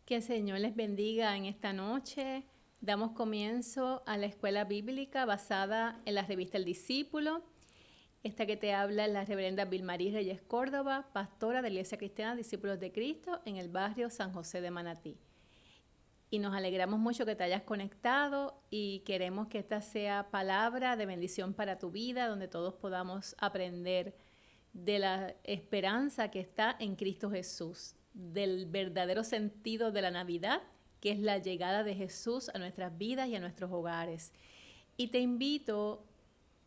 Que el Señor les bendiga en esta noche. Damos comienzo a la escuela bíblica basada en la revista El Discípulo. Esta que te habla es la reverenda Vilmarí Reyes Córdoba, pastora de la Iglesia Cristiana Discípulos de Cristo en el barrio San José de Manatí. Y nos alegramos mucho que te hayas conectado y queremos que esta sea palabra de bendición para tu vida, donde todos podamos aprender de la esperanza que está en Cristo Jesús, del verdadero sentido de la Navidad, que es la llegada de Jesús a nuestras vidas y a nuestros hogares. Y te invito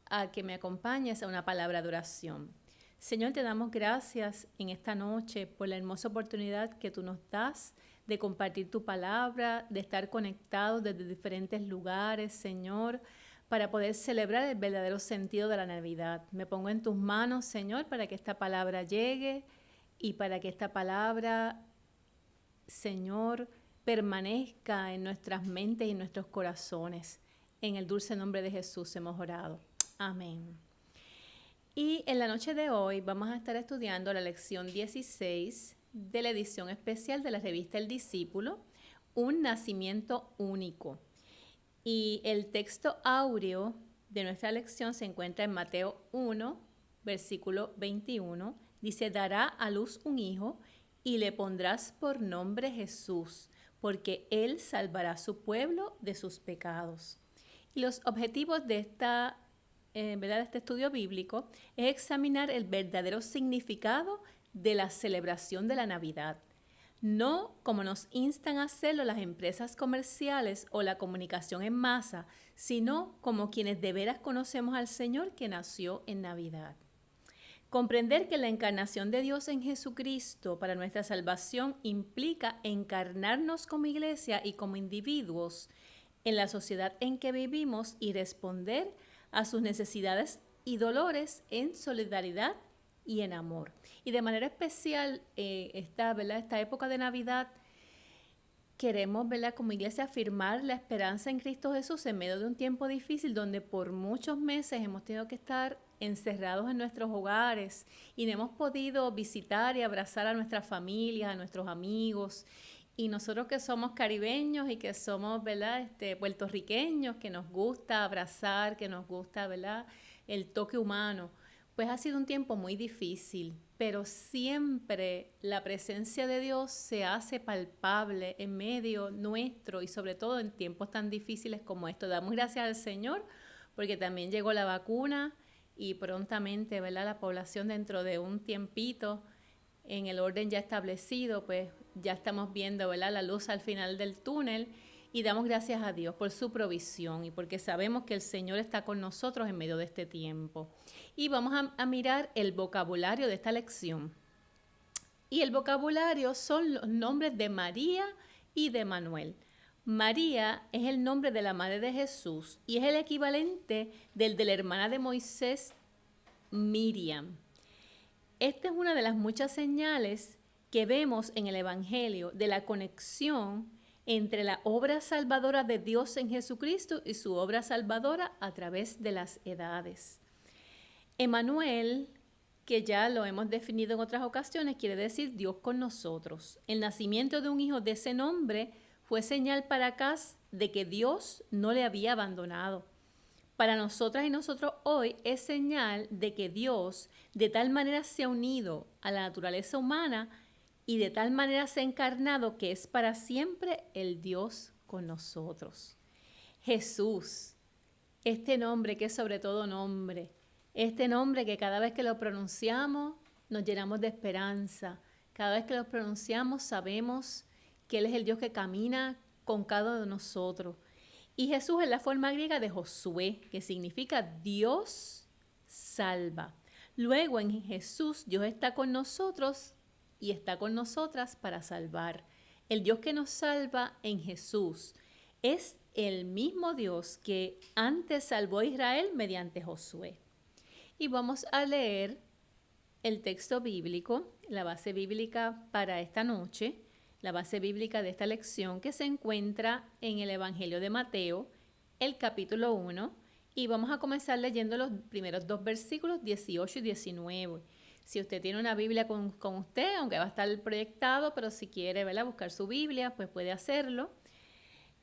a que me acompañes a una palabra de oración. Señor, te damos gracias en esta noche por la hermosa oportunidad que tú nos das de compartir tu palabra, de estar conectados desde diferentes lugares, Señor, para poder celebrar el verdadero sentido de la Navidad. Me pongo en tus manos, Señor, para que esta palabra llegue y para que esta palabra, Señor, permanezca en nuestras mentes y en nuestros corazones. En el dulce nombre de Jesús hemos orado. Amén. Y en la noche de hoy vamos a estar estudiando la lección 16 de la edición especial de la revista El Discípulo, Un nacimiento único. Y el texto áureo de nuestra lección se encuentra en Mateo 1, versículo 21. Dice, dará a luz un hijo y le pondrás por nombre Jesús, porque él salvará a su pueblo de sus pecados. Y los objetivos de este estudio bíblico es examinar el verdadero significado de la celebración de la Navidad. No como nos instan a hacerlo las empresas comerciales o la comunicación en masa, sino como quienes de veras conocemos al Señor que nació en Navidad. Comprender que la encarnación de Dios en Jesucristo para nuestra salvación implica encarnarnos como iglesia y como individuos en la sociedad en que vivimos y responder a sus necesidades y dolores en solidaridad y en amor. Y de manera especial, esta época de Navidad, queremos, como iglesia, afirmar la esperanza en Cristo Jesús en medio de un tiempo difícil donde por muchos meses hemos tenido que estar encerrados en nuestros hogares y no hemos podido visitar y abrazar a nuestras familias, a nuestros amigos. Y nosotros que somos caribeños y que somos, puertorriqueños, que nos gusta abrazar, que nos gusta, el toque humano, pues ha sido un tiempo muy difícil, pero siempre la presencia de Dios se hace palpable en medio nuestro y sobre todo en tiempos tan difíciles como estos. Damos gracias al Señor porque también llegó la vacuna y prontamente, la población dentro de un tiempito en el orden ya establecido, pues ya estamos viendo, la luz al final del túnel y damos gracias a Dios por su provisión y porque sabemos que el Señor está con nosotros en medio de este tiempo. Y vamos a mirar el vocabulario de esta lección. Y el vocabulario son los nombres de María y de Manuel. María es el nombre de la madre de Jesús y es el equivalente del de la hermana de Moisés, Miriam. Esta es una de las muchas señales que vemos en el Evangelio de la conexión entre la obra salvadora de Dios en Jesucristo y su obra salvadora a través de las edades. Emmanuel, que ya lo hemos definido en otras ocasiones, quiere decir Dios con nosotros. El nacimiento de un hijo de ese nombre fue señal para Acaz de que Dios no le había abandonado. Para nosotras y nosotros hoy es señal de que Dios de tal manera se ha unido a la naturaleza humana y de tal manera se ha encarnado que es para siempre el Dios con nosotros. Jesús, este nombre que es sobre todo nombre, este nombre que cada vez que lo pronunciamos nos llenamos de esperanza. Cada vez que lo pronunciamos sabemos que Él es el Dios que camina con cada uno de nosotros. Y Jesús es la forma griega de Josué, que significa Dios salva. Luego en Jesús Dios está con nosotros y está con nosotras para salvar. El Dios que nos salva en Jesús es el mismo Dios que antes salvó a Israel mediante Josué. Y vamos a leer el texto bíblico, la base bíblica para esta noche, la base bíblica de esta lección que se encuentra en el Evangelio de Mateo, el capítulo 1, y vamos a comenzar leyendo los primeros dos versículos 18 y 19. Si usted tiene una Biblia con usted, aunque va a estar proyectado, pero si quiere, ¿verdad?, buscar su Biblia, pues puede hacerlo.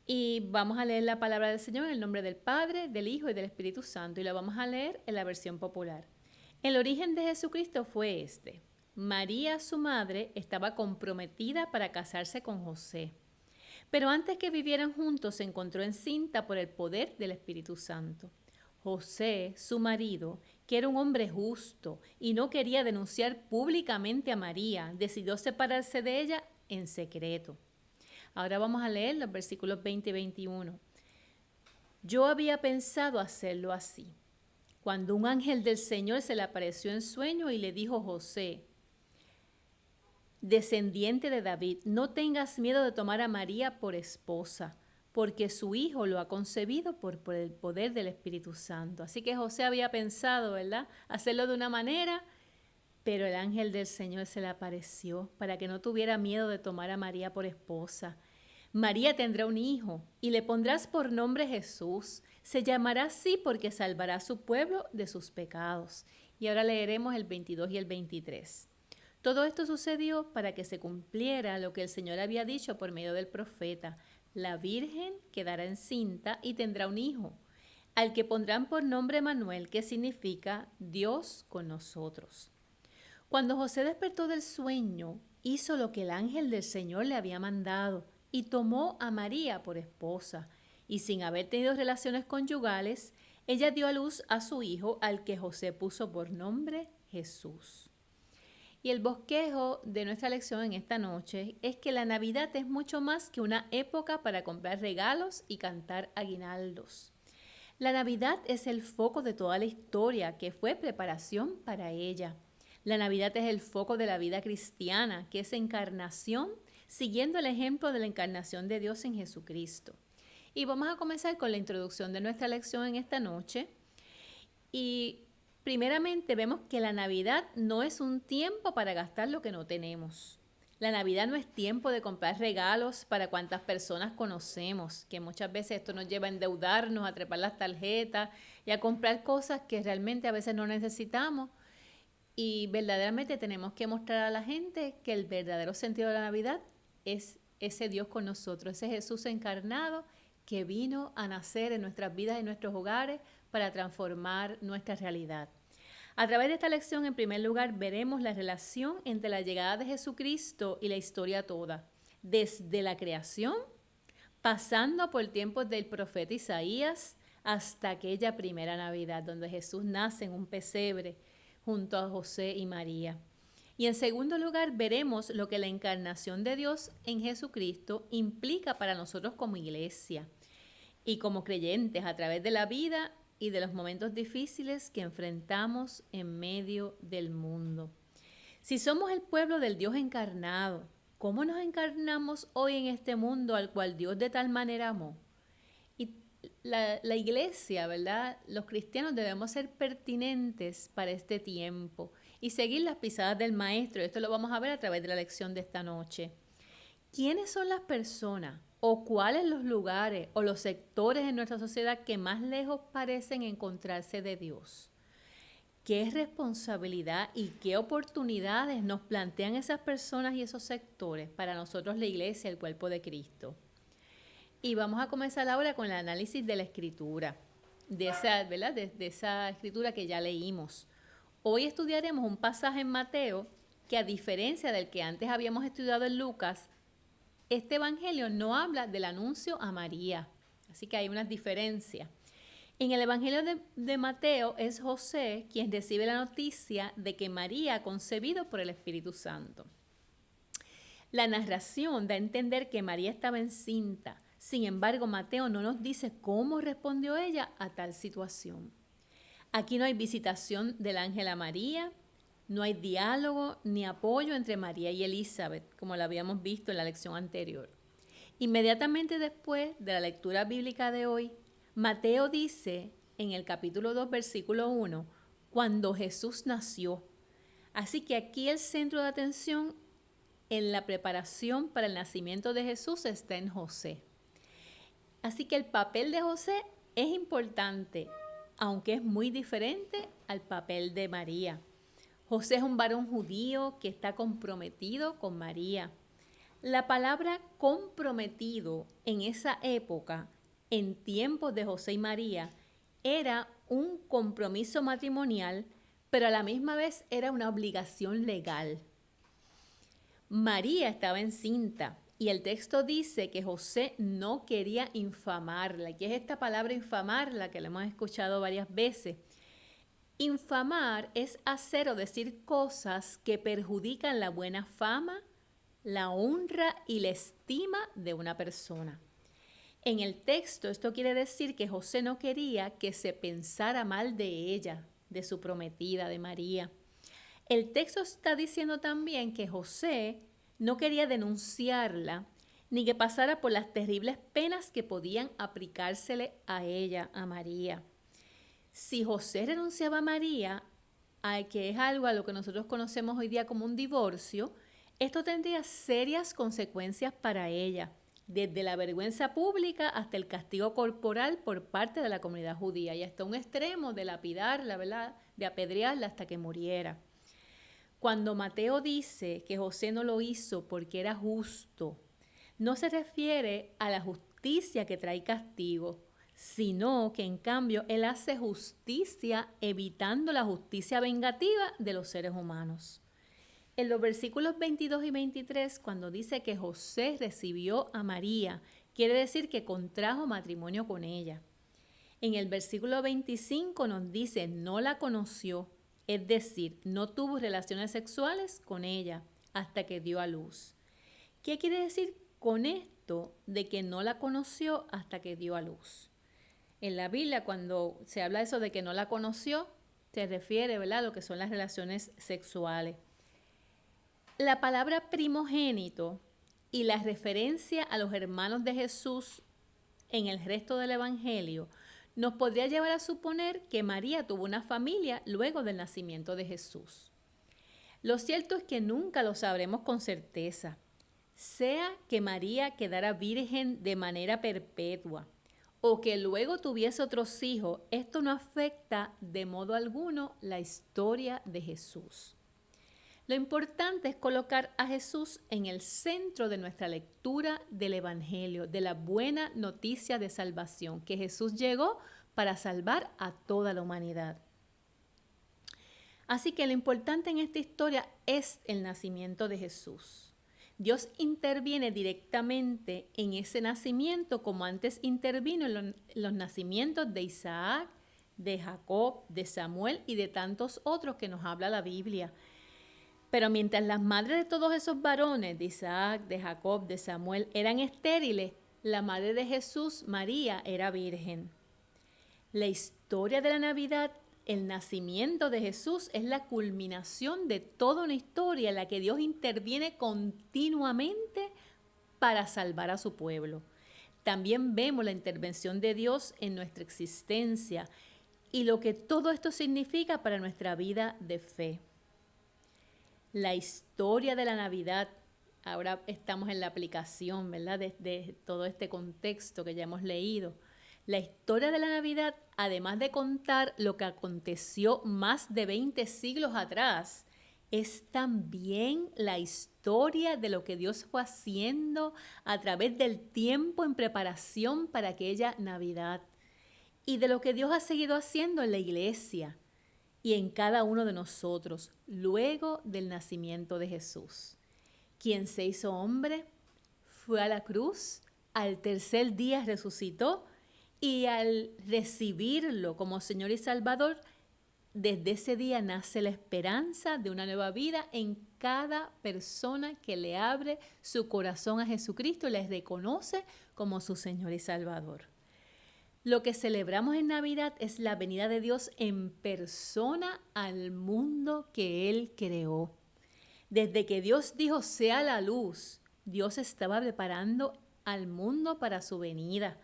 Y vamos a leer la palabra del Señor en el nombre del Padre, del Hijo y del Espíritu Santo. Y la vamos a leer en la versión popular. El origen de Jesucristo fue este. María, su madre, estaba comprometida para casarse con José. Pero antes que vivieran juntos se encontró encinta por el poder del Espíritu Santo. José, su marido, que era un hombre justo y no quería denunciar públicamente a María, decidió separarse de ella en secreto. Ahora vamos a leer los versículos 20 y 21. Yo había pensado hacerlo así, cuando un ángel del Señor se le apareció en sueño y le dijo: José, descendiente de David, no tengas miedo de tomar a María por esposa, porque su hijo lo ha concebido por el poder del Espíritu Santo. Así que José había pensado, ¿verdad?, hacerlo de una manera, pero el ángel del Señor se le apareció para que no tuviera miedo de tomar a María por esposa. María tendrá un hijo y le pondrás por nombre Jesús. Se llamará así porque salvará a su pueblo de sus pecados. Y ahora leeremos el 22 y el 23. Todo esto sucedió para que se cumpliera lo que el Señor había dicho por medio del profeta. La Virgen quedará encinta y tendrá un hijo, al que pondrán por nombre Manuel, que significa Dios con nosotros. Cuando José despertó del sueño, hizo lo que el ángel del Señor le había mandado y tomó a María por esposa. Y sin haber tenido relaciones conyugales, ella dio a luz a su hijo, al que José puso por nombre Jesús. Y el bosquejo de nuestra lección en esta noche es que la Navidad es mucho más que una época para comprar regalos y cantar aguinaldos. La Navidad es el foco de toda la historia, que fue preparación para ella. La Navidad es el foco de la vida cristiana, que es encarnación, siguiendo el ejemplo de la encarnación de Dios en Jesucristo. Y vamos a comenzar con la introducción de nuestra lección en esta noche. Y primeramente vemos que la Navidad no es un tiempo para gastar lo que no tenemos. La Navidad no es tiempo de comprar regalos para cuantas personas conocemos, que muchas veces esto nos lleva a endeudarnos, a trepar las tarjetas y a comprar cosas que realmente a veces no necesitamos. Y verdaderamente tenemos que mostrar a la gente que el verdadero sentido de la Navidad es ese Dios con nosotros, ese Jesús encarnado que vino a nacer en nuestras vidas y en nuestros hogares para transformar nuestra realidad. A través de esta lección, en primer lugar, veremos la relación entre la llegada de Jesucristo y la historia toda, desde la creación, pasando por tiempos del profeta Isaías, hasta aquella primera Navidad, donde Jesús nace en un pesebre junto a José y María. Y en segundo lugar, veremos lo que la encarnación de Dios en Jesucristo implica para nosotros como iglesia y como creyentes a través de la vida y de los momentos difíciles que enfrentamos en medio del mundo. Si somos el pueblo del Dios encarnado, ¿cómo nos encarnamos hoy en este mundo al cual Dios de tal manera amó? Y la iglesia, ¿verdad? Los cristianos debemos ser pertinentes para este tiempo y seguir las pisadas del Maestro. Esto lo vamos a ver a través de la lección de esta noche. ¿Quiénes son las personas o cuáles los lugares o los sectores en nuestra sociedad que más lejos parecen encontrarse de Dios? ¿Qué responsabilidad y qué oportunidades nos plantean esas personas y esos sectores para nosotros, la iglesia, el cuerpo de Cristo? Y vamos a comenzar ahora con el análisis de la escritura, de esa, ¿verdad? De esa escritura que ya leímos. Hoy estudiaremos un pasaje en Mateo que, a diferencia del que antes habíamos estudiado en Lucas, este evangelio no habla del anuncio a María, así que hay unas diferencias. En el evangelio de Mateo es José quien recibe la noticia de que María ha concebido por el Espíritu Santo. La narración da a entender que María estaba encinta. Sin embargo, Mateo no nos dice cómo respondió ella a tal situación. Aquí no hay visitación del ángel a María, no hay diálogo ni apoyo entre María y Elizabeth, como lo habíamos visto en la lección anterior. Inmediatamente después de la lectura bíblica de hoy, Mateo dice en el capítulo 2, versículo 1, cuando Jesús nació. Así que aquí el centro de atención en la preparación para el nacimiento de Jesús está en José. Así que el papel de José es importante, aunque es muy diferente al papel de María. José es un varón judío que está comprometido con María. La palabra comprometido en esa época, en tiempos de José y María, era un compromiso matrimonial, pero a la misma vez era una obligación legal. María estaba encinta y el texto dice que José no quería infamarla. ¿Qué es esta palabra infamarla? Que la hemos escuchado varias veces. Infamar es hacer o decir cosas que perjudican la buena fama, la honra y la estima de una persona. En el texto esto quiere decir que José no quería que se pensara mal de ella, de su prometida, de María. El texto está diciendo también que José no quería denunciarla ni que pasara por las terribles penas que podían aplicársele a ella, a María. Si José renunciaba a María, que es algo a lo que nosotros conocemos hoy día como un divorcio, esto tendría serias consecuencias para ella, desde la vergüenza pública hasta el castigo corporal por parte de la comunidad judía y hasta un extremo de lapidarla, ¿verdad?, de apedrearla hasta que muriera. Cuando Mateo dice que José no lo hizo porque era justo, no se refiere a la justicia que trae castigo, sino que en cambio él hace justicia evitando la justicia vengativa de los seres humanos. En los versículos 22 y 23, cuando dice que José recibió a María, quiere decir que contrajo matrimonio con ella. En el versículo 25 nos dice no la conoció, es decir, no tuvo relaciones sexuales con ella hasta que dio a luz. ¿Qué quiere decir con esto de que no la conoció hasta que dio a luz? En la Biblia, cuando se habla de eso de que no la conoció, se refiere, ¿verdad?, a lo que son las relaciones sexuales. La palabra primogénito y la referencia a los hermanos de Jesús en el resto del Evangelio nos podría llevar a suponer que María tuvo una familia luego del nacimiento de Jesús. Lo cierto es que nunca lo sabremos con certeza. Sea que María quedara virgen de manera perpetua o que luego tuviese otros hijos, esto no afecta de modo alguno la historia de Jesús. Lo importante es colocar a Jesús en el centro de nuestra lectura del Evangelio, de la buena noticia de salvación, que Jesús llegó para salvar a toda la humanidad. Así que lo importante en esta historia es el nacimiento de Jesús. Dios interviene directamente en ese nacimiento como antes intervino en los nacimientos de Isaac, de Jacob, de Samuel y de tantos otros que nos habla la Biblia. Pero mientras las madres de todos esos varones, de Isaac, de Jacob, de Samuel, eran estériles, la madre de Jesús, María, era virgen. La historia de la Navidad, el nacimiento de Jesús, es la culminación de toda una historia en la que Dios interviene continuamente para salvar a su pueblo. También vemos la intervención de Dios en nuestra existencia y lo que todo esto significa para nuestra vida de fe. La historia de la Navidad, ahora estamos en la aplicación, ¿verdad?, de todo este contexto que ya hemos leído. La historia de la Navidad, además de contar lo que aconteció más de 20 siglos atrás, es también la historia de lo que Dios fue haciendo a través del tiempo en preparación para aquella Navidad y de lo que Dios ha seguido haciendo en la iglesia y en cada uno de nosotros luego del nacimiento de Jesús, quien se hizo hombre, fue a la cruz, al tercer día resucitó y al recibirlo como Señor y Salvador, desde ese día nace la esperanza de una nueva vida en cada persona que le abre su corazón a Jesucristo y le reconoce como su Señor y Salvador. Lo que celebramos en Navidad es la venida de Dios en persona al mundo que Él creó. Desde que Dios dijo sea la luz, Dios estaba preparando al mundo para su venida.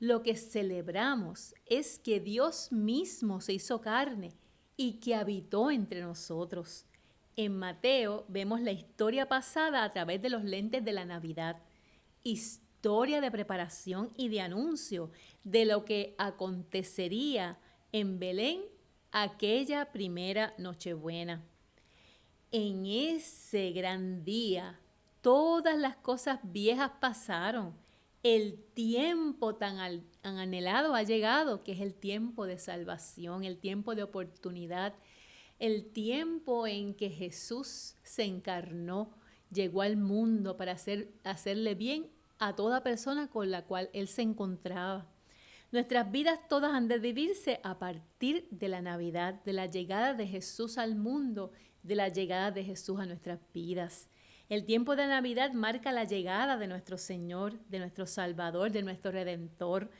Lo que celebramos es que Dios mismo se hizo carne y que habitó entre nosotros. En Mateo vemos la historia pasada a través de los lentes de la Navidad. Historia de preparación y de anuncio de lo que acontecería en Belén aquella primera Nochebuena. En ese gran día, todas las cosas viejas pasaron. El tiempo tan anhelado ha llegado, que es el tiempo de salvación, el tiempo de oportunidad, el tiempo en que Jesús se encarnó, llegó al mundo para hacerle bien a toda persona con la cual Él se encontraba. Nuestras vidas todas han de vivirse a partir de la Navidad, de la llegada de Jesús al mundo, de la llegada de Jesús a nuestras vidas. El tiempo de Navidad marca la llegada de nuestro Señor, de nuestro Salvador, de nuestro Redentor.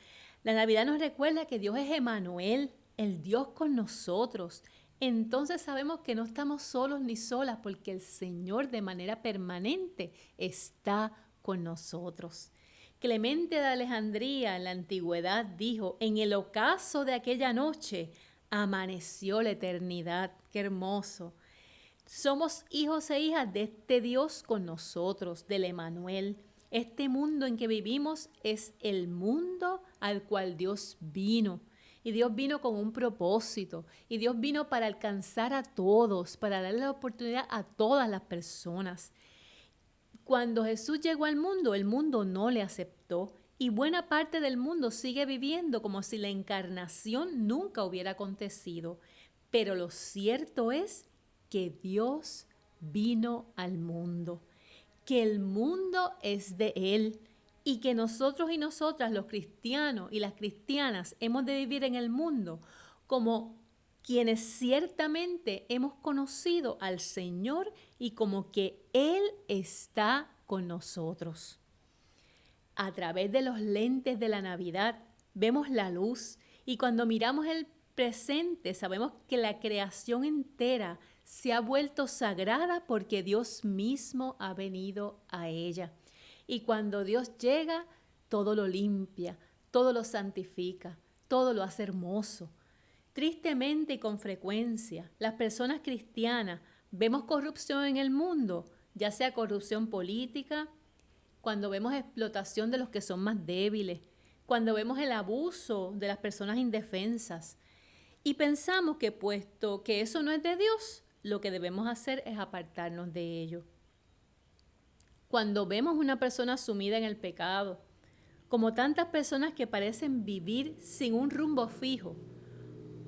La Navidad nos recuerda que Dios es Emmanuel, el Dios con nosotros. Entonces sabemos que no estamos solos ni solas porque el Señor de manera permanente está con nosotros. Clemente de Alejandría en la antigüedad dijo, en el ocaso de aquella noche amaneció la eternidad. Qué hermoso. Somos hijos e hijas de este Dios con nosotros, del Emmanuel. Este mundo en que vivimos es el mundo al cual Dios vino. Y Dios vino con un propósito. Y Dios vino para alcanzar a todos, para darle la oportunidad a todas las personas. Cuando Jesús llegó al mundo, el mundo no le aceptó. Y buena parte del mundo sigue viviendo como si la encarnación nunca hubiera acontecido. Pero lo cierto es que Dios vino al mundo, que el mundo es de Él y que nosotros y nosotras, los cristianos y las cristianas, hemos de vivir en el mundo como quienes ciertamente hemos conocido al Señor y como que Él está con nosotros. A través de los lentes de la Navidad vemos la luz y cuando miramos el presente sabemos que la creación entera se ha vuelto sagrada porque Dios mismo ha venido a ella. Y cuando Dios llega, todo lo limpia, todo lo santifica, todo lo hace hermoso. Tristemente y con frecuencia, las personas cristianas vemos corrupción en el mundo, ya sea corrupción política, cuando vemos explotación de los que son más débiles, cuando vemos el abuso de las personas indefensas. Y pensamos que puesto que eso no es de Dios, lo que debemos hacer es apartarnos de ello. Cuando vemos una persona sumida en el pecado, como tantas personas que parecen vivir sin un rumbo fijo,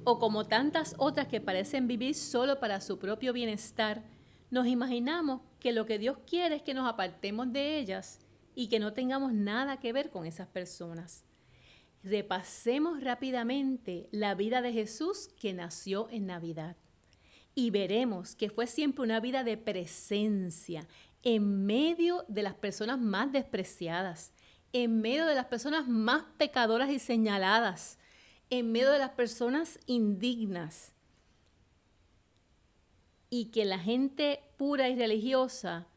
o como tantas otras que parecen vivir solo para su propio bienestar, nos imaginamos que lo que Dios quiere es que nos apartemos de ellas y que no tengamos nada que ver con esas personas. Repasemos rápidamente la vida de Jesús que nació en Navidad y veremos que fue siempre una vida de presencia en medio de las personas más despreciadas, en medio de las personas más pecadoras y señaladas, en medio de las personas indignas, y que la gente pura y religiosa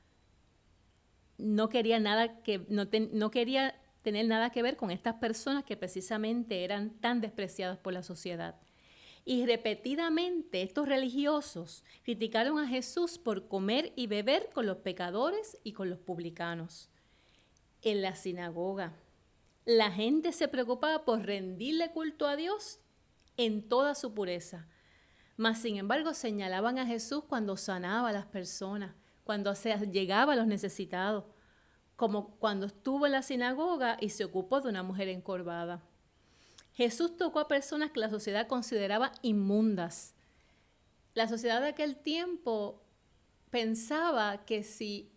no quería tener nada que ver con estas personas que precisamente eran tan despreciadas por la sociedad. Y repetidamente estos religiosos criticaron a Jesús por comer y beber con los pecadores y con los publicanos. En la sinagoga, la gente se preocupaba por rendirle culto a Dios en toda su pureza. Mas, sin embargo, señalaban a Jesús cuando sanaba a las personas, cuando llegaba a los necesitados, como cuando estuvo en la sinagoga y se ocupó de una mujer encorvada. Jesús tocó a personas que la sociedad consideraba inmundas. La sociedad de aquel tiempo pensaba que si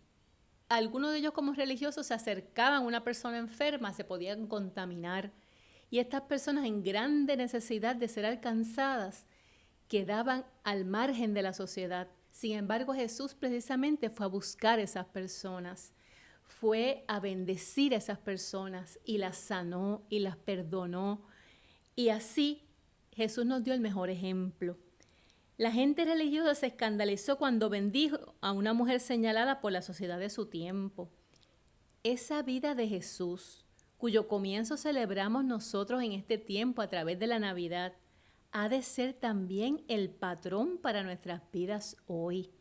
alguno de ellos como religiosos se acercaban a una persona enferma, se podían contaminar. Y estas personas en grande necesidad de ser alcanzadas quedaban al margen de la sociedad. Sin embargo, Jesús precisamente fue a buscar a esas personas, fue a bendecir a esas personas y las sanó y las perdonó. Y así Jesús nos dio el mejor ejemplo. La gente religiosa se escandalizó cuando bendijo a una mujer señalada por la sociedad de su tiempo. Esa vida de Jesús, cuyo comienzo celebramos nosotros en este tiempo a través de la Navidad, ha de ser también el patrón para nuestras vidas hoy.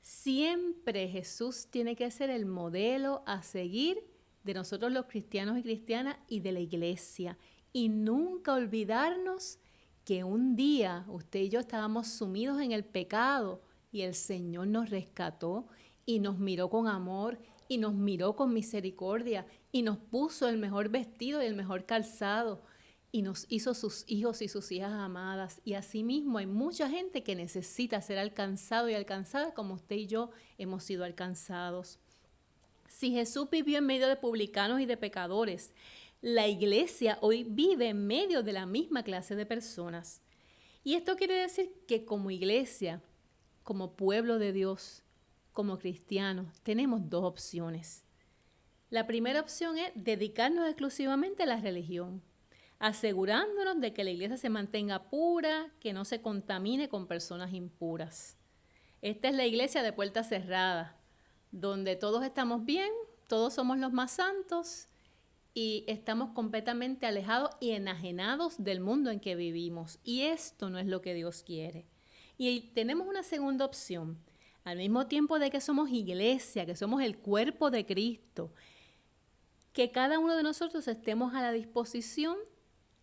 Siempre Jesús tiene que ser el modelo a seguir de nosotros los cristianos y cristianas y de la iglesia. Y nunca olvidarnos que un día usted y yo estábamos sumidos en el pecado y el Señor nos rescató y nos miró con amor y nos miró con misericordia y nos puso el mejor vestido y el mejor calzado y nos hizo sus hijos y sus hijas amadas. Y asimismo hay mucha gente que necesita ser alcanzado y alcanzada como usted y yo hemos sido alcanzados. Si Jesús vivió en medio de publicanos y de pecadores, la iglesia hoy vive en medio de la misma clase de personas. Y esto quiere decir que como iglesia, como pueblo de Dios, como cristianos, tenemos dos opciones. La primera opción es dedicarnos exclusivamente a la religión, asegurándonos de que la iglesia se mantenga pura, que no se contamine con personas impuras. Esta es la iglesia de puertas cerradas, donde todos estamos bien, todos somos los más santos y estamos completamente alejados y enajenados del mundo en que vivimos. Y esto no es lo que Dios quiere. Y tenemos una segunda opción. Al mismo tiempo de que somos iglesia, que somos el cuerpo de Cristo, que cada uno de nosotros estemos a la disposición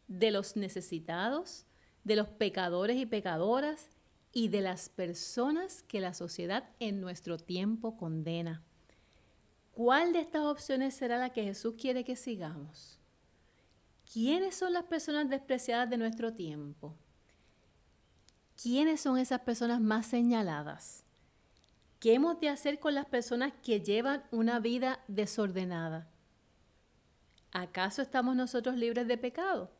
de los necesitados, de los pecadores y pecadoras y de las personas que la sociedad en nuestro tiempo condena. ¿Cuál de estas opciones será la que Jesús quiere que sigamos? ¿Quiénes son las personas despreciadas de nuestro tiempo? ¿Quiénes son esas personas más señaladas? ¿Qué hemos de hacer con las personas que llevan una vida desordenada? ¿Acaso estamos nosotros libres de pecado?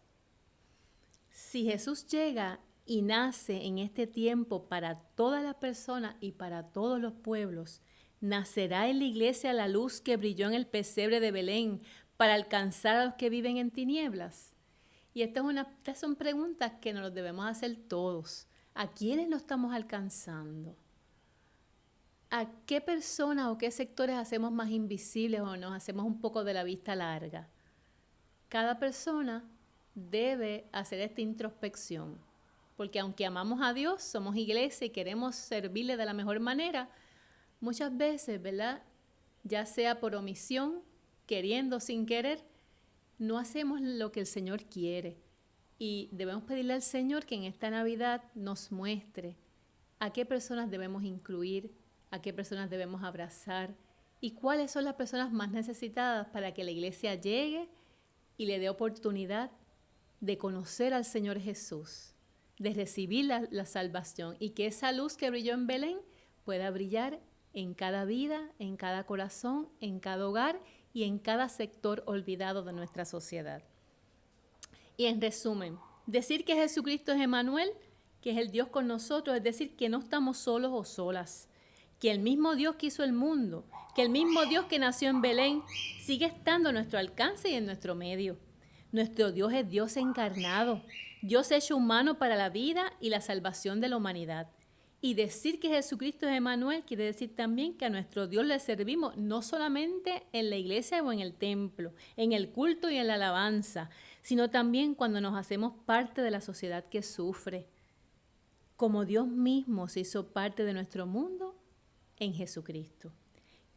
Si Jesús llega y nace en este tiempo para todas las personas y para todos los pueblos, nacerá en la iglesia la luz que brilló en el pesebre de Belén para alcanzar a los que viven en tinieblas. Y estas son preguntas que nos debemos hacer todos. ¿A quiénes nos estamos alcanzando? ¿A qué personas o qué sectores hacemos más invisibles o nos hacemos un poco de la vista larga? Cada persona debe hacer esta introspección, porque aunque amamos a Dios, somos iglesia y queremos servirle de la mejor manera, muchas veces, ¿verdad? Ya sea por omisión, queriendo, sin querer, no hacemos lo que el Señor quiere. Y debemos pedirle al Señor que en esta Navidad nos muestre a qué personas debemos incluir, a qué personas debemos abrazar y cuáles son las personas más necesitadas para que la iglesia llegue y le dé oportunidad de conocer al Señor Jesús, de recibir la salvación y que esa luz que brilló en Belén pueda brillar en cada vida, en cada corazón, en cada hogar y en cada sector olvidado de nuestra sociedad. Y en resumen, decir que Jesucristo es Emmanuel, que es el Dios con nosotros, es decir, que no estamos solos o solas, que el mismo Dios que hizo el mundo, que el mismo Dios que nació en Belén, sigue estando a nuestro alcance y en nuestro medio. Nuestro Dios es Dios encarnado, Dios hecho humano para la vida y la salvación de la humanidad. Y decir que Jesucristo es Emmanuel quiere decir también que a nuestro Dios le servimos no solamente en la iglesia o en el templo, en el culto y en la alabanza, sino también cuando nos hacemos parte de la sociedad que sufre. Como Dios mismo se hizo parte de nuestro mundo en Jesucristo.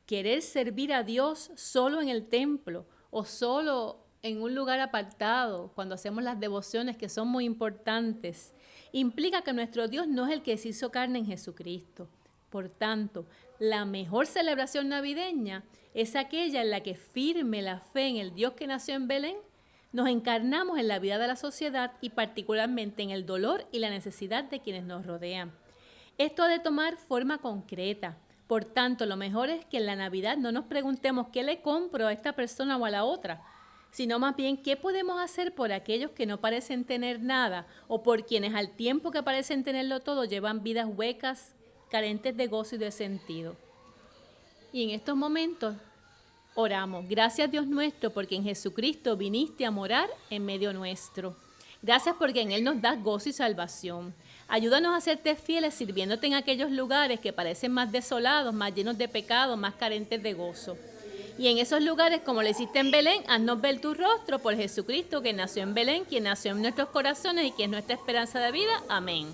Querer servir a Dios solo en el templo o solo en un lugar apartado, cuando hacemos las devociones que son muy importantes, implica que nuestro Dios no es el que se hizo carne en Jesucristo. Por tanto, la mejor celebración navideña es aquella en la que firme la fe en el Dios que nació en Belén, nos encarnamos en la vida de la sociedad y particularmente en el dolor y la necesidad de quienes nos rodean. Esto ha de tomar forma concreta. Por tanto, lo mejor es que en la Navidad no nos preguntemos qué le compro a esta persona o a la otra, sino más bien qué podemos hacer por aquellos que no parecen tener nada o por quienes al tiempo que parecen tenerlo todo llevan vidas huecas, carentes de gozo y de sentido. Y en estos momentos oramos. Gracias, Dios nuestro, porque en Jesucristo viniste a morar en medio nuestro. Gracias porque en Él nos das gozo y salvación. Ayúdanos a serte fieles sirviéndote en aquellos lugares que parecen más desolados, más llenos de pecado, más carentes de gozo. Y en esos lugares, como lo hiciste en Belén, haznos ver tu rostro por Jesucristo, que nació en Belén, quien nació en nuestros corazones y que es nuestra esperanza de vida. Amén.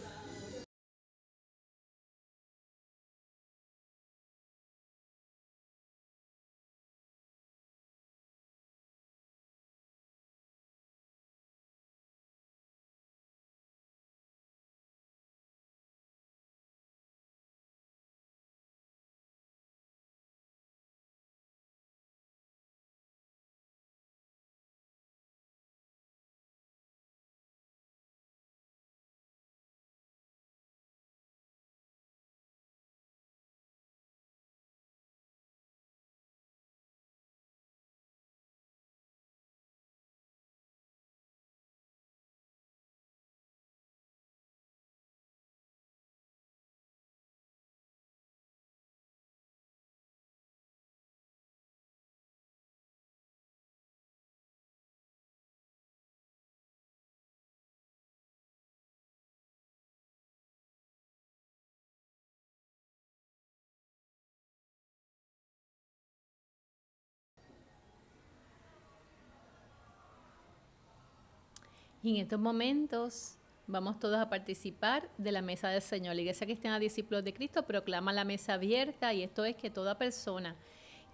Y en estos momentos vamos todos a participar de la mesa del Señor. La Iglesia Cristiana Discípulos de Cristo proclama la mesa abierta, y esto es que toda persona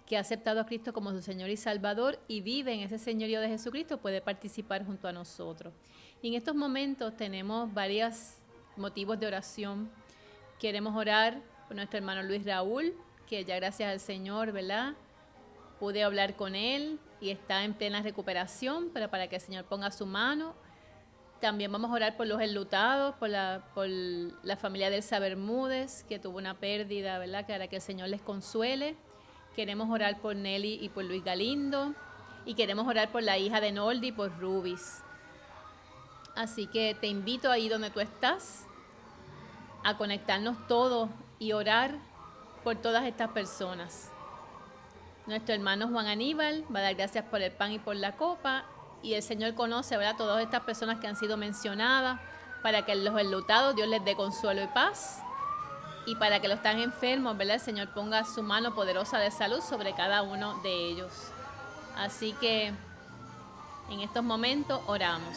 que ha aceptado a Cristo como su Señor y Salvador y vive en ese señorío de Jesucristo puede participar junto a nosotros. Y en estos momentos tenemos varios motivos de oración. Queremos orar por nuestro hermano Luis Raúl, que ya gracias al Señor, ¿verdad?, pude hablar con él y está en plena recuperación, pero para que el Señor ponga su mano. También vamos a orar por los enlutados, por la familia del Elsa Bermúdez, que tuvo una pérdida, ¿verdad?, que para que el Señor les consuele. Queremos orar por Nelly y por Luis Galindo. Y queremos orar por la hija de Noldi, por Rubis. Así que te invito ahí donde tú estás a conectarnos todos y orar por todas estas personas. Nuestro hermano Juan Aníbal va a dar gracias por el pan y por la copa. Y el Señor conoce, ¿verdad?, todas estas personas que han sido mencionadas, para que los enlutados Dios les dé consuelo y paz. Y para que los están enfermos, ¿verdad?, el Señor ponga su mano poderosa de salud sobre cada uno de ellos. Así que en estos momentos oramos.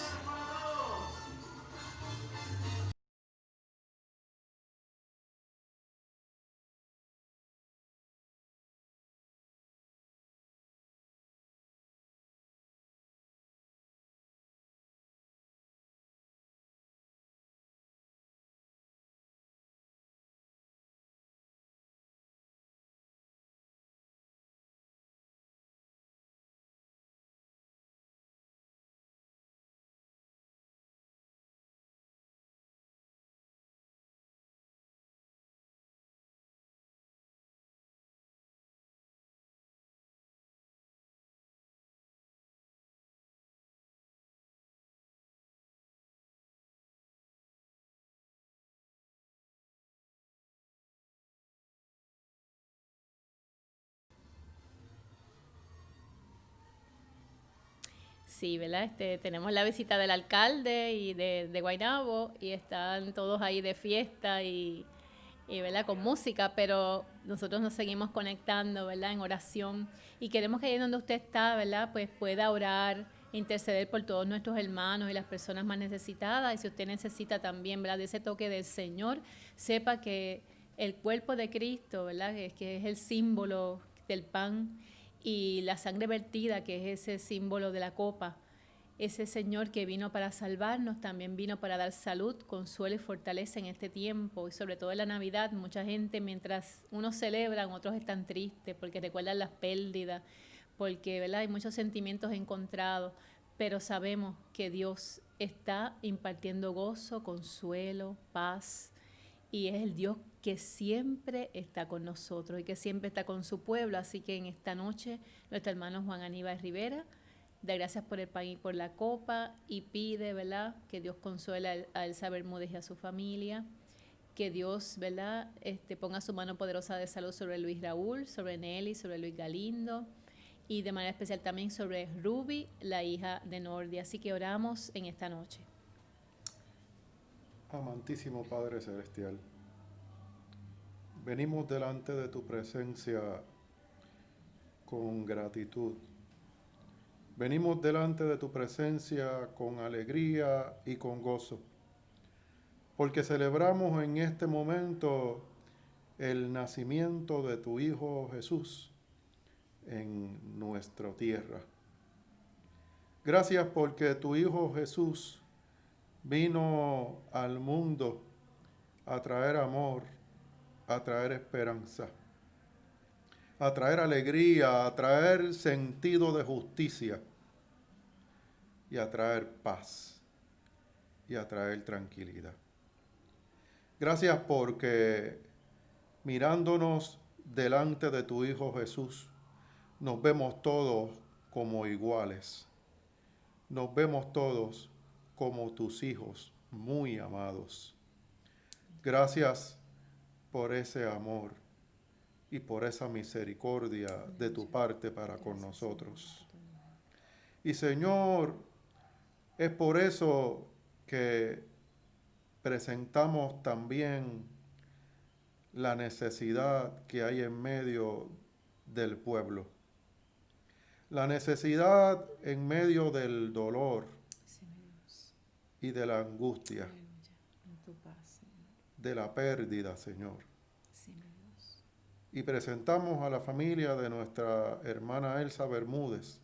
Sí, ¿verdad? Tenemos la visita del alcalde y de Guaynabo, y están todos ahí de fiesta y ¿verdad?, con música, pero nosotros nos seguimos conectando, ¿verdad?, en oración, y queremos que ahí donde usted está, ¿verdad?, pues pueda orar, interceder por todos nuestros hermanos y las personas más necesitadas. Y si usted necesita también, ¿verdad?, de ese toque del Señor, sepa que el cuerpo de Cristo, ¿verdad?, que es el símbolo del pan, y la sangre vertida, que es ese símbolo de la copa, ese Señor que vino para salvarnos, también vino para dar salud, consuelo y fortaleza en este tiempo. Y sobre todo en la Navidad, mucha gente, mientras unos celebran, otros están tristes porque recuerdan las pérdidas, porque, ¿verdad?, hay muchos sentimientos encontrados, pero sabemos que Dios está impartiendo gozo, consuelo, paz, y es el Dios que siempre está con nosotros y que siempre está con su pueblo. Así que en esta noche, nuestro hermano Juan Aníbal Rivera da gracias por el pan y por la copa, y pide, ¿verdad?, que Dios consuele a Elsa Bermúdez y a su familia, que Dios, ¿verdad?, ponga su mano poderosa de salud sobre Luis Raúl, sobre Nelly, sobre Luis Galindo, y de manera especial también sobre Ruby, la hija de Nordi. Así que oramos en esta noche. Amantísimo Padre Celestial, venimos delante de tu presencia con gratitud. Venimos delante de tu presencia con alegría y con gozo, porque celebramos en este momento el nacimiento de tu Hijo Jesús en nuestra tierra. Gracias porque tu Hijo Jesús vino al mundo a traer amor, a traer esperanza, a traer alegría, a traer sentido de justicia y a traer paz y a traer tranquilidad. Gracias porque mirándonos delante de tu Hijo Jesús, nos vemos todos como iguales. Nos vemos todos como tus hijos muy amados. Gracias por ese amor y por esa misericordia de tu parte para con nosotros. Y Señor, es por eso que presentamos también la necesidad que hay en medio del pueblo. La necesidad en medio del dolor, y de la angustia, Aleluya. En tu paz, Señor. de la pérdida, Señor. Sí, mi Dios. Y presentamos a la familia de nuestra hermana Elsa Bermúdez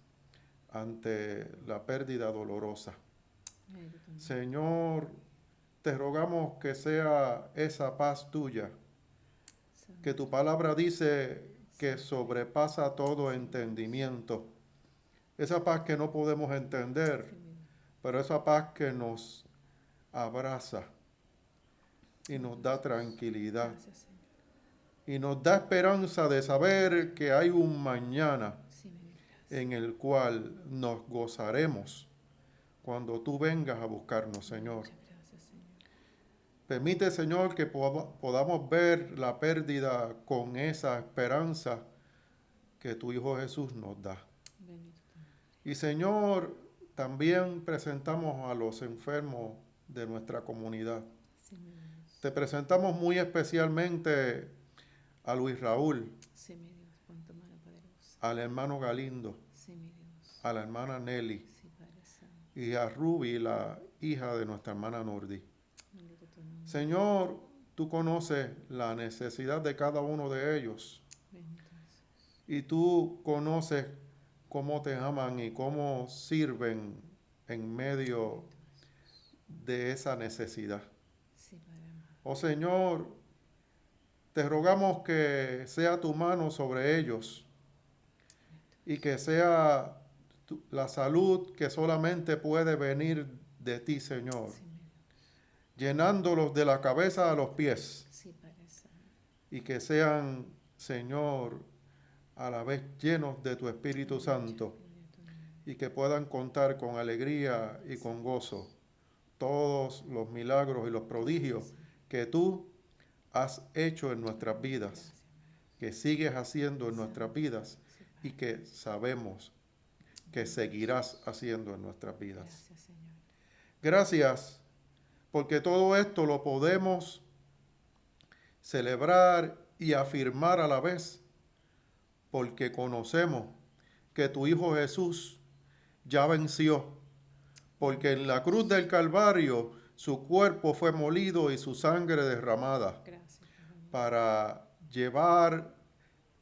ante la pérdida dolorosa. Aleluya, tu nombre. Señor, te rogamos que sea esa paz tuya, que tu palabra dice que sobrepasa todo entendimiento. Esa paz que no podemos entender, Sí, mi Dios. pero esa paz que nos abraza y nos da tranquilidad Gracias, Señor. y nos da esperanza de saber que hay un mañana Sí, mi Dios. Gracias. en el cual nos gozaremos cuando tú vengas a buscarnos, Señor. Muchas gracias, Señor. Permite, Señor, que podamos ver la pérdida con esa esperanza que tu Hijo Jesús nos da. Bendito tu nombre. Y, Señor, también presentamos a los enfermos de nuestra comunidad. Sí, mi Dios. Te presentamos muy especialmente a Luis Raúl, Sí, mi Dios. Pon tu mano poderosa. al hermano Galindo, Sí, mi Dios. a la hermana Nelly Sí, Padre Santo. y a Ruby, la hija de nuestra hermana Nordi. Bendito tu nombre. Señor, tú conoces la necesidad de cada uno de ellos Bendito Jesús. y tú conoces cómo te aman y cómo sirven en medio de esa necesidad. Sí, Padre amado. Oh Señor, te rogamos que sea tu mano sobre ellos y que sea la salud que solamente puede venir de ti, Señor, Sí, mi Dios. llenándolos de la cabeza a los pies Sí, Padre Santo. y que sean, Señor, a la vez llenos de tu Espíritu Santo Gloria a tu nombre. y que puedan contar con alegría y con gozo todos los milagros y los prodigios que tú has hecho en nuestras vidas, Gracias, que sigues haciendo en nuestras vidas sí, Padre. y que sabemos que seguirás haciendo en nuestras vidas. Gracias, Señor. Gracias, porque todo esto lo podemos celebrar y afirmar a la vez, porque conocemos que tu Hijo Jesús ya venció, porque en la cruz del Calvario su cuerpo fue molido y su sangre derramada Gracias, Padre amado. para llevar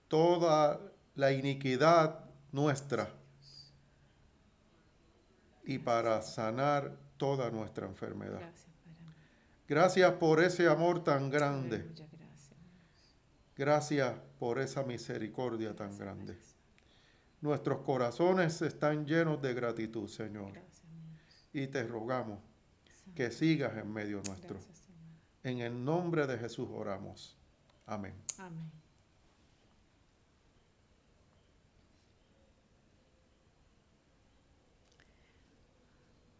toda la iniquidad nuestra y para sanar toda nuestra enfermedad. Gracias, Padre amado. Gracias por ese amor tan grande. Aleluya, gracias. Gracias por esa misericordia tan Gracias, grande. Padre Santo. Nuestros corazones están llenos de gratitud, Señor, Gracias, mi Dios. y te rogamos Santo. que sigas en medio nuestro. Gracias, Señor. En el nombre de Jesús oramos. Amén. Amén.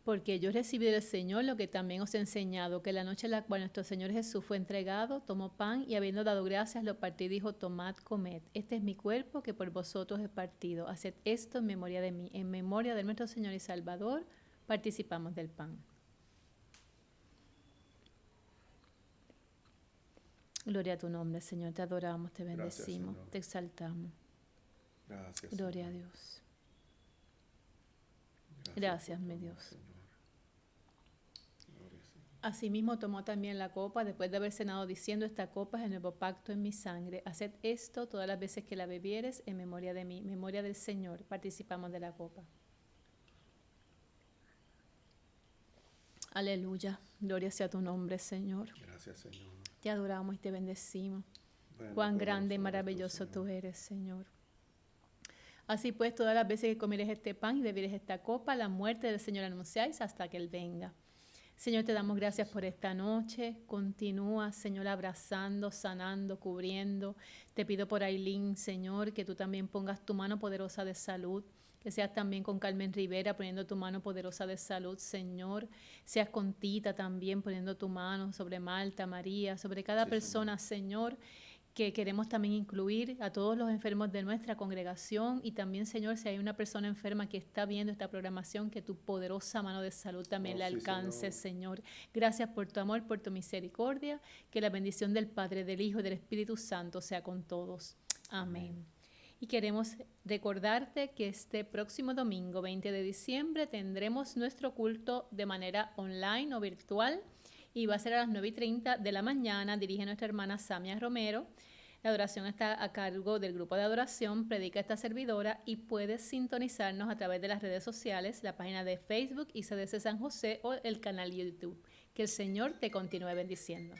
Porque yo recibí del Señor lo que también os he enseñado, que la noche en la cual nuestro Señor Jesús fue entregado, tomó pan y habiendo dado gracias, lo partió y dijo, tomad, comed. Este es mi cuerpo que por vosotros he partido. Haced esto en memoria de mí. En memoria de nuestro Señor y Salvador, participamos del pan. Gloria a tu nombre, Señor. Te adoramos, te Gracias, bendecimos, Señor. te exaltamos. Gracias. Gloria a Señor. Dios. Gracias, por mi tu amor, Dios. Señor. Gloria, Señor. Asimismo tomó también la copa después de haber cenado diciendo, esta copa es el nuevo pacto en mi sangre. Haced esto todas las veces que la bebieres en memoria de mí, memoria del Señor. Participamos de la copa. Aleluya. Gloria sea tu nombre, Señor. Gracias, Señor. Te adoramos y te bendecimos. Bueno, Cuán poderoso grande y eres tú, maravilloso Señor. tú eres, Señor. Así pues, todas las veces que comieres este pan y bebieres esta copa, la muerte del Señor anunciáis hasta que Él venga. Señor, te damos gracias por esta noche. Continúa, Señor, abrazando, sanando, cubriendo. Te pido por Ailín, Señor, que tú también pongas tu mano poderosa de salud. Que seas también con Carmen Rivera poniendo tu mano poderosa de salud, Señor. Seas con Tita también poniendo tu mano sobre Marta, María, sobre cada Sí, persona, Señor, que queremos también incluir a todos los enfermos de nuestra congregación y también, Señor, si hay una persona enferma que está viendo esta programación, que tu poderosa mano de salud también Oh, le sí, alcance, Señor. Gracias por tu amor, por tu misericordia, que la bendición del Padre, del Hijo y del Espíritu Santo sea con todos. Amén. Y queremos recordarte que este próximo domingo, 20 de diciembre, tendremos nuestro culto de manera online o virtual y va a ser a las 9:30 de la mañana. Dirige nuestra hermana Samia Romero. La adoración está a cargo del grupo de adoración Predica esta servidora y puedes sintonizarnos a través de las redes sociales, la página de Facebook ICDC San José o el canal YouTube. Que el Señor te continúe bendiciendo.